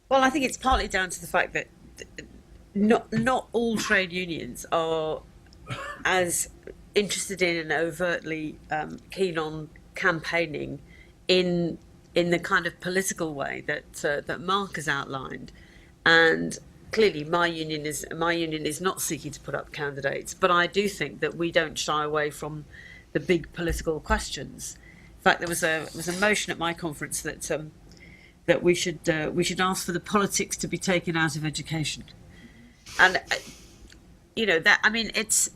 Well, I think it's partly down to the fact that not all trade unions are as interested in and overtly keen on campaigning in the kind of political way that Mark has outlined, and clearly my union is not seeking to put up candidates, but I do think that we don't shy away from the big political questions. In fact, there was a motion at my conference that we should ask for the politics to be taken out of education, and that, I mean, it's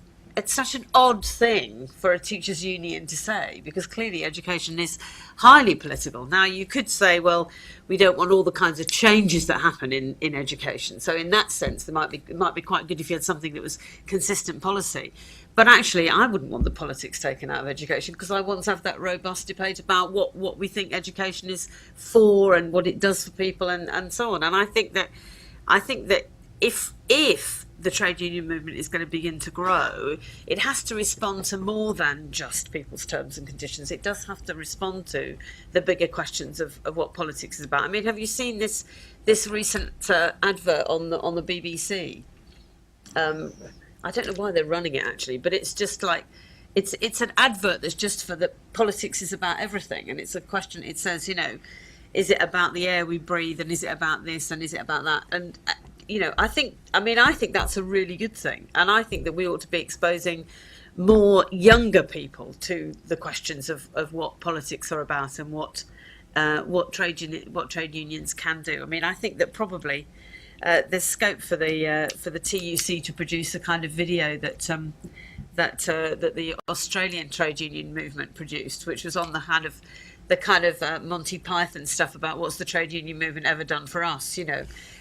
such an odd thing for a teachers union to say, because clearly education is highly political. Now you could say, well, we don't want all the kinds of changes that happen in education, so in that sense it might be quite good if you had something that was consistent policy. But actually I wouldn't want the politics taken out of education, because I want to have that robust debate about what we think education is for and what it does for people, and so on. And I think that if the trade union movement is going to begin to grow, it has to respond to more than just people's terms and conditions. It does have to respond to the bigger questions of what politics is about. I mean, have you seen this recent advert on the BBC? I don't know why they're running it actually, but it's just like it's an advert that's just for the politics is about everything, and it's a question. It says, is it about the air we breathe, and is it about this, and is it about that? And I think that's a really good thing, and I think that we ought to be exposing more younger people to the questions of what politics are about, and what trade unions can do. I mean, I think that probably there's scope for the TUC to produce a kind of video that the Australian trade union movement produced, which was on the kind of Monty Python stuff about what's the trade union movement ever done for us,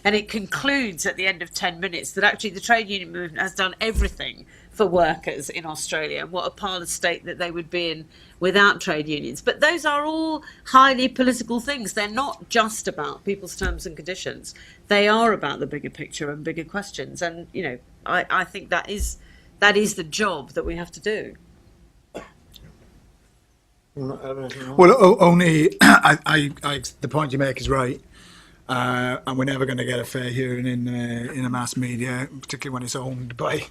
and it concludes at the end of 10 minutes that actually the trade union movement has done everything for workers in Australia, and what a parlous state that they would be in without trade unions. But those are all highly political things. They're not just about people's terms and conditions. They are about the bigger picture and bigger questions. And I think that is the job that we have to do. Well, only the point you make is right, and we're never going to get a fair hearing in the mass media, particularly when it's owned by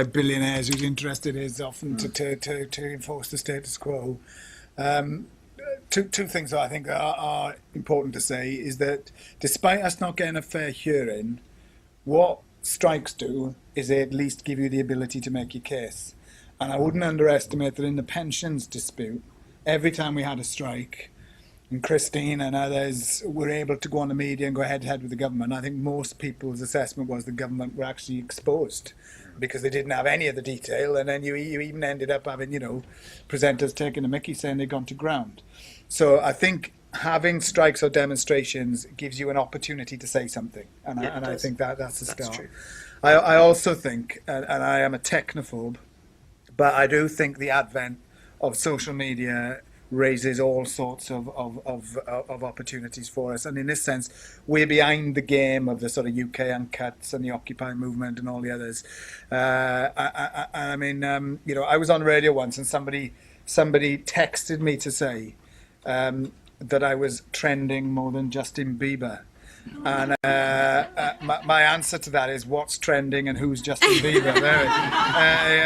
billionaires whose interest it is often to enforce the status quo. Two things that I think are important to say is that despite us not getting a fair hearing, what strikes do is they at least give you the ability to make your case. And I wouldn't underestimate that in the pensions dispute, every time we had a strike, and Christine and others were able to go on the media and go head to head with the government, I think most people's assessment was the government were actually exposed because they didn't have any of the detail. And then you even ended up having, presenters taking a mickey saying they'd gone to ground. So I think having strikes or demonstrations gives you an opportunity to say something. And I think that's a start. True. I also think, and I am a technophobe, but I do think the advent of social media raises all sorts of opportunities for us. And in this sense, we're behind the game of the sort of UK Uncuts and the Occupy movement and all the others. I was on radio once and somebody texted me to say that I was trending more than Justin Bieber. And my answer to that is, what's trending and who's Justin Bieber?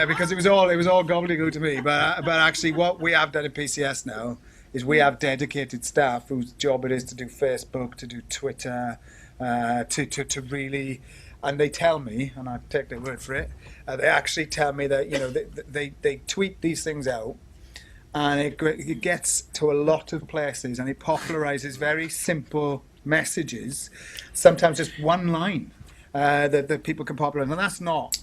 Because it was all gobbledygook to me. But actually, what we have done at PCS now is we have dedicated staff whose job it is to do Facebook, to do Twitter, to really. And they tell me, and I take their word for it. They actually tell me that they tweet these things out, and it gets to a lot of places, and it popularizes very simple messages, sometimes just one line that people can popularize. And that's not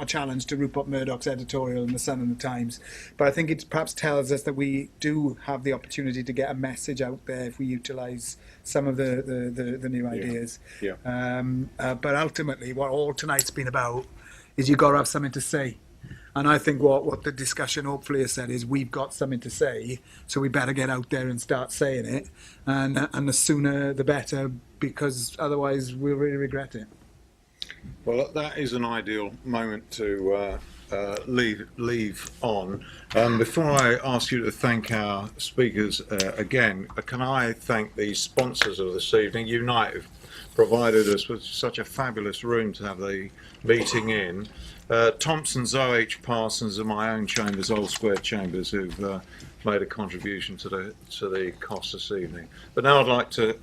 a challenge to Rupert Murdoch's editorial in the Sun and the Times, but I think it perhaps tells us that we do have the opportunity to get a message out there if we utilize some of the new ideas. But ultimately what all tonight's been about is you've got to have something to say. And I think what the discussion hopefully has said is we've got something to say, so we better get out there and start saying it, and the sooner the better, because otherwise we'll really regret it. Well, that is an ideal moment to leave on. Before I ask you to thank our speakers again, can I thank the sponsors of this evening? Unite have provided us with such a fabulous room to have the meeting in. Thompson's O.H. Parsons and my own chambers, Old Square Chambers, who've made a contribution to the cost this evening. But now I'd like to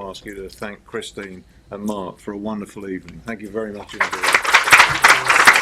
ask you to thank Christine and Mark for a wonderful evening. Thank you very much indeed.